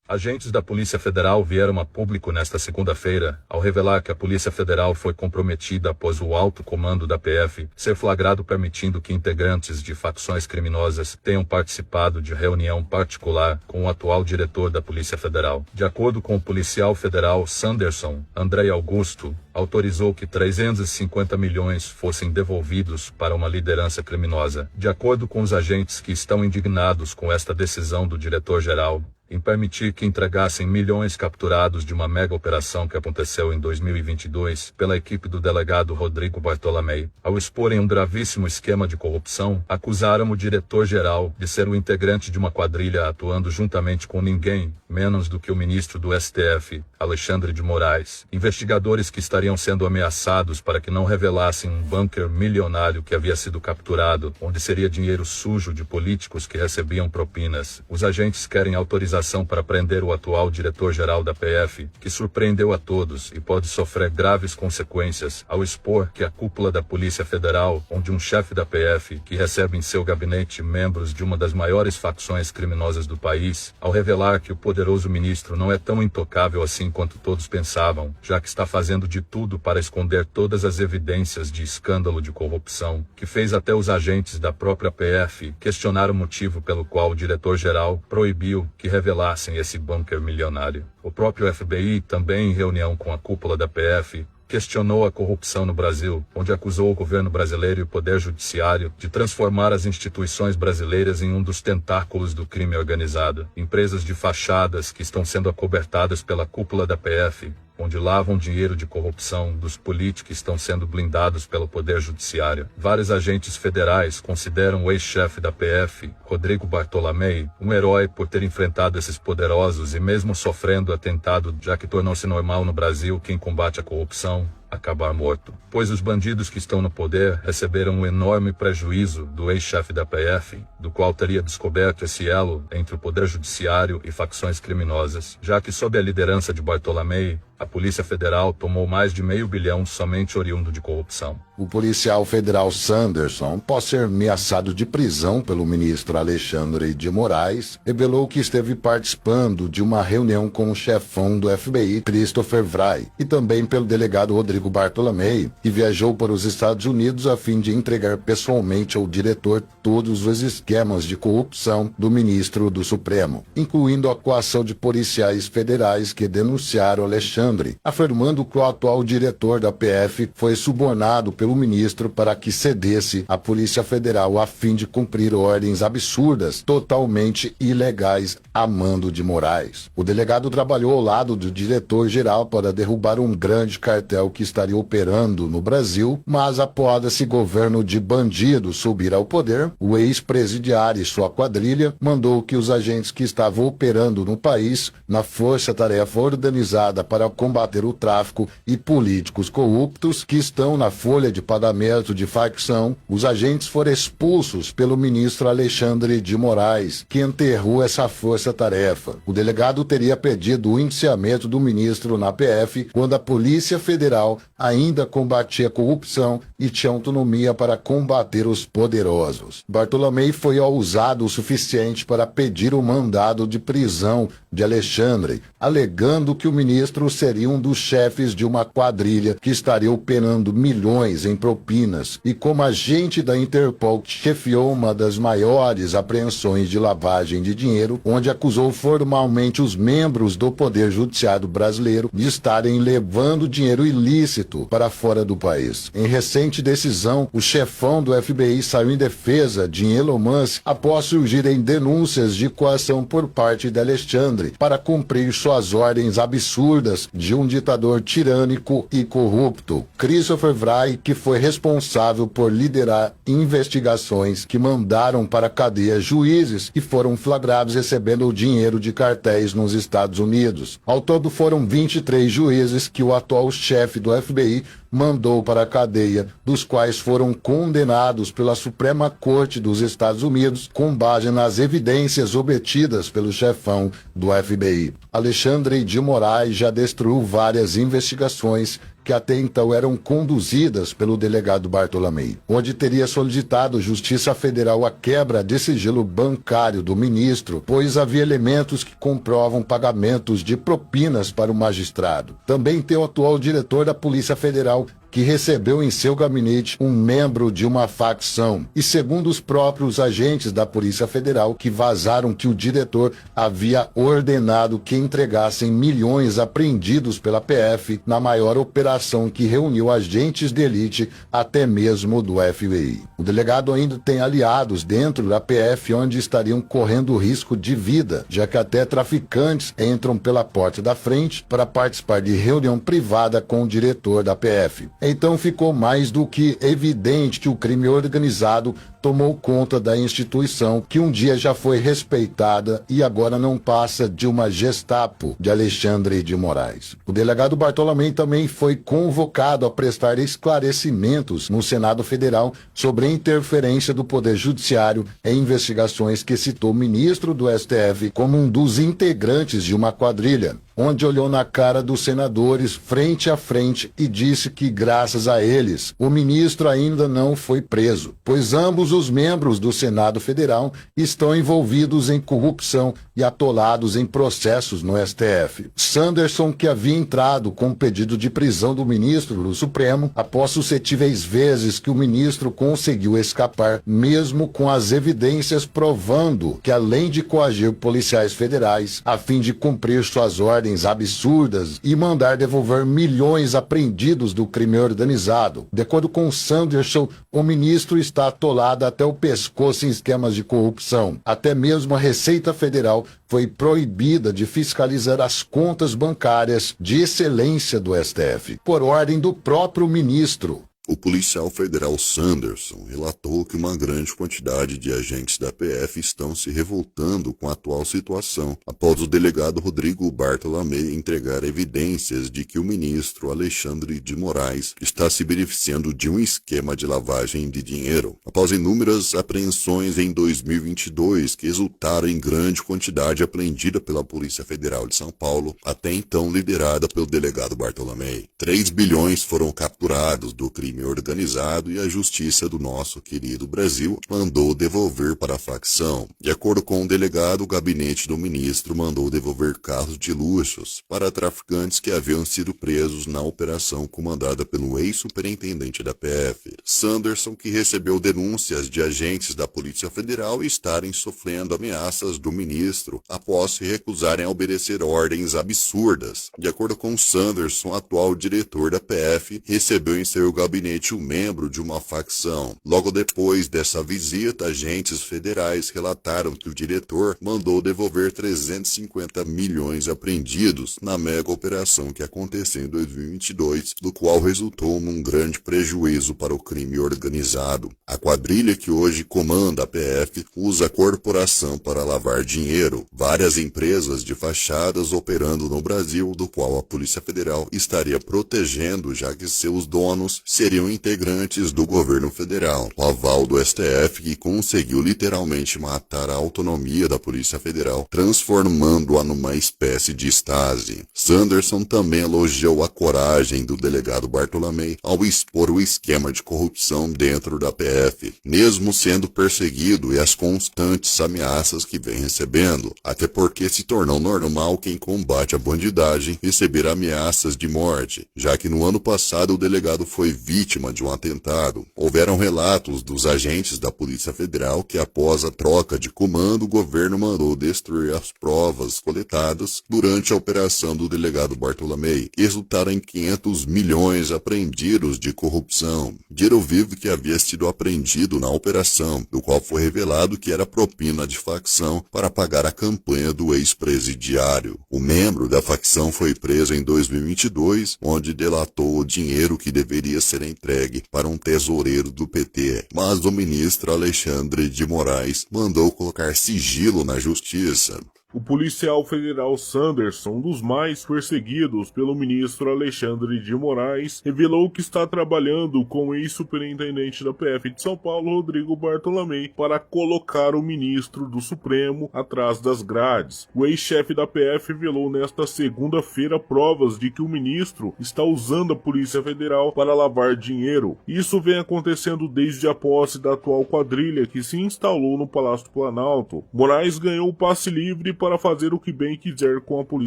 Agentes da Polícia Federal vieram a público nesta segunda-feira, ao revelar que a Polícia Federal foi comprometida após o alto comando da PF ser flagrado permitindo que integrantes de facções criminosas tenham participado de reunião particular com o atual diretor da Polícia Federal. De acordo com o policial federal Sanderson, André Augusto autorizou que 350 milhões fossem devolvidos para uma liderança criminosa. De acordo com os agentes que estão indignados com esta decisão do diretor-geral, em permitir que entregassem milhões capturados de uma mega operação que aconteceu em 2022 pela equipe do delegado Rodrigo Bartolomei. Ao exporem um gravíssimo esquema de corrupção, acusaram o diretor-geral de ser o integrante de uma quadrilha atuando juntamente com ninguém menos do que o ministro do STF, Alexandre de Moraes. Investigadores que estariam sendo ameaçados para que não revelassem um bunker milionário que havia sido capturado, onde seria dinheiro sujo de políticos que recebiam propinas. Os agentes querem autorização para prender o atual diretor-geral da PF, que surpreendeu a todos e pode sofrer graves consequências ao expor que a cúpula da Polícia Federal, onde um chefe da PF, que recebe em seu gabinete membros de uma das maiores facções criminosas do país, ao revelar que o poderoso ministro não é tão intocável assim quanto todos pensavam, já que está fazendo de tudo para esconder todas as evidências de escândalo de corrupção, que fez até os agentes da própria PF questionar o motivo pelo qual o diretor-geral proibiu que revelassem esse bunker milionário. O próprio FBI, também em reunião com a cúpula da PF, questionou a corrupção no Brasil, onde acusou o governo brasileiro e o poder judiciário de transformar as instituições brasileiras em um dos tentáculos do crime organizado. Empresas de fachadas que estão sendo acobertadas pela cúpula da PF, onde lavam dinheiro de corrupção dos políticos que estão sendo blindados pelo Poder Judiciário. Vários agentes federais consideram o ex-chefe da PF, Rodrigo Bartolomei, um herói por ter enfrentado esses poderosos e mesmo sofrendo atentado, já que tornou-se normal no Brasil quem combate a corrupção acabar morto, pois os bandidos que estão no poder receberam um enorme prejuízo do ex-chefe da PF, do qual teria descoberto esse elo entre o Poder Judiciário e facções criminosas, já que sob a liderança de Bartolomei, a Polícia Federal tomou mais de R$500 milhão somente oriundo de corrupção. O policial federal Sanderson, após ser ameaçado de prisão pelo ministro Alexandre de Moraes, revelou que esteve participando de uma reunião com o chefão do FBI, Christopher Wray, e também pelo delegado Rodrigo Bartolomei, que viajou para os Estados Unidos a fim de entregar pessoalmente ao diretor todos os esquemas de corrupção do ministro do Supremo, incluindo a coação de policiais federais que denunciaram Alexandre, afirmando que o atual diretor da PF foi subornado pelo ministro para que cedesse à Polícia Federal a fim de cumprir ordens absurdas, totalmente ilegais, a mando de Moraes. O delegado trabalhou ao lado do diretor-geral para derrubar um grande cartel que estaria operando no Brasil, mas após esse governo de bandidos subir ao poder, o ex-presidiário e sua quadrilha mandou que os agentes que estavam operando no país, na força-tarefa organizada para combater o tráfico e políticos corruptos que estão na folha de pagamento de facção, os agentes foram expulsos pelo ministro Alexandre de Moraes, que enterrou essa força-tarefa. O delegado teria pedido o indiciamento do ministro na PF quando a Polícia Federal ainda combatia a corrupção e tinha autonomia para combater os poderosos. Bartolomei foi ousado o suficiente para pedir o mandado de prisão de Alexandre, alegando que o ministro seria um dos chefes de uma quadrilha que estaria operando milhões em propinas e como agente da Interpol chefiou uma das maiores apreensões de lavagem de dinheiro, onde acusou formalmente os membros do Poder Judiciário brasileiro de estarem levando dinheiro ilícito para fora do país. Em recente decisão, o chefão do FBI saiu em defesa de Elon Musk após surgirem denúncias de coação por parte de Alexandre para cumprir suas ordens absurdas de um ditador tirânico e corrupto. Christopher Wray, que foi responsável por liderar investigações que mandaram para a cadeia juízes que foram flagrados recebendo o dinheiro de cartéis nos Estados Unidos. Ao todo foram 23 juízes que o atual chefe do FBI mandou para a cadeia, dos quais foram condenados pela Suprema Corte dos Estados Unidos com base nas evidências obtidas pelo chefão do FBI. Alexandre de Moraes já destruiu várias investigações que até então eram conduzidas pelo delegado Bartolomei, onde teria solicitado Justiça Federal a quebra de sigilo bancário do ministro, pois havia elementos que comprovam pagamentos de propinas para o magistrado. Também tem o atual diretor da Polícia Federal, que recebeu em seu gabinete um membro de uma facção. E segundo os próprios agentes da Polícia Federal, que vazaram que o diretor havia ordenado que entregassem milhões apreendidos pela PF na maior operação que reuniu agentes de elite, até mesmo do FBI. O delegado ainda tem aliados dentro da PF, onde estariam correndo risco de vida, já que até traficantes entram pela porta da frente para participar de reunião privada com o diretor da PF. Então ficou mais do que evidente que o crime organizado tomou conta da instituição, que um dia já foi respeitada e agora não passa de uma Gestapo de Alexandre de Moraes. O delegado Bartolomei também foi convocado a prestar esclarecimentos no Senado Federal sobre a interferência do Poder Judiciário em investigações que citou o ministro do STF como um dos integrantes de uma quadrilha, onde olhou na cara dos senadores frente a frente e disse que, graças a eles, o ministro ainda não foi preso, pois ambos os membros do Senado Federal estão envolvidos em corrupção e atolados em processos no STF. Sanderson, que havia entrado com pedido de prisão do ministro do Supremo, após suscetíveis vezes que o ministro conseguiu escapar, mesmo com as evidências provando que, além de coagir policiais federais a fim de cumprir suas ordens absurdas e mandar devolver milhões apreendidos do crime organizado. De acordo com Sanderson, o ministro está atolado até o pescoço em esquemas de corrupção. Até mesmo a Receita Federal foi proibida de fiscalizar as contas bancárias de excelência do STF, por ordem do próprio ministro. O policial federal Sanderson relatou que uma grande quantidade de agentes da PF estão se revoltando com a atual situação, após o delegado Rodrigo Bartolomei entregar evidências de que o ministro Alexandre de Moraes está se beneficiando de um esquema de lavagem de dinheiro. Após inúmeras apreensões em 2022 que resultaram em grande quantidade apreendida pela Polícia Federal de São Paulo, até então liderada pelo delegado Bartolomei. 3 bilhões foram capturados do crime organizado e a justiça do nosso querido Brasil mandou devolver para a facção. De acordo com o delegado, o gabinete do ministro mandou devolver carros de luxos para traficantes que haviam sido presos na operação comandada pelo ex-superintendente da PF. Sanderson, que recebeu denúncias de agentes da Polícia Federal estarem sofrendo ameaças do ministro após se recusarem a obedecer ordens absurdas. De acordo com Sanderson, atual diretor da PF recebeu em seu gabinete um membro de uma facção. Logo depois dessa visita, agentes federais relataram que o diretor mandou devolver 350 milhões apreendidos na mega operação que aconteceu em 2022, do qual resultou num grande prejuízo para o crime organizado. A quadrilha que hoje comanda a PF usa a corporação para lavar dinheiro. Várias empresas de fachadas operando no Brasil, do qual a Polícia Federal estaria protegendo, já que seus donos seriam integrantes do governo federal. O aval do STF, que conseguiu literalmente matar a autonomia da Polícia Federal, transformando-a numa espécie de Stasi. Sanderson também elogiou a coragem do delegado Bartolomei ao expor o esquema de corrupção dentro da PF, mesmo sendo perseguido e as constantes ameaças que vem recebendo, até porque se tornou normal quem combate a bandidagem receber ameaças de morte, já que no ano passado o delegado foi vítima de um atentado. Houveram relatos dos agentes da Polícia Federal que, após a troca de comando, o governo mandou destruir as provas coletadas durante a operação do delegado Bartolomei, que resultaram em 500 milhões apreendidos de corrupção. Dinheiro vivo que havia sido apreendido na operação, do qual foi revelado que era propina de facção para pagar a campanha do ex-presidiário. O membro da facção foi preso em 2022, onde delatou o dinheiro que deveria ser entregue para um tesoureiro do PT, mas o ministro Alexandre de Moraes mandou colocar sigilo na justiça. O policial federal Sanderson, um dos mais perseguidos pelo ministro Alexandre de Moraes, revelou que está trabalhando com o ex-superintendente da PF de São Paulo, Rodrigo Bartolomé, para colocar o ministro do Supremo atrás das grades. O ex-chefe da PF revelou nesta segunda-feira provas de que o ministro está usando a Polícia Federal para lavar dinheiro. Isso vem acontecendo desde a posse da atual quadrilha que se instalou no Palácio do Planalto. Moraes ganhou o passe livre para fazer o que bem quiser com a polícia.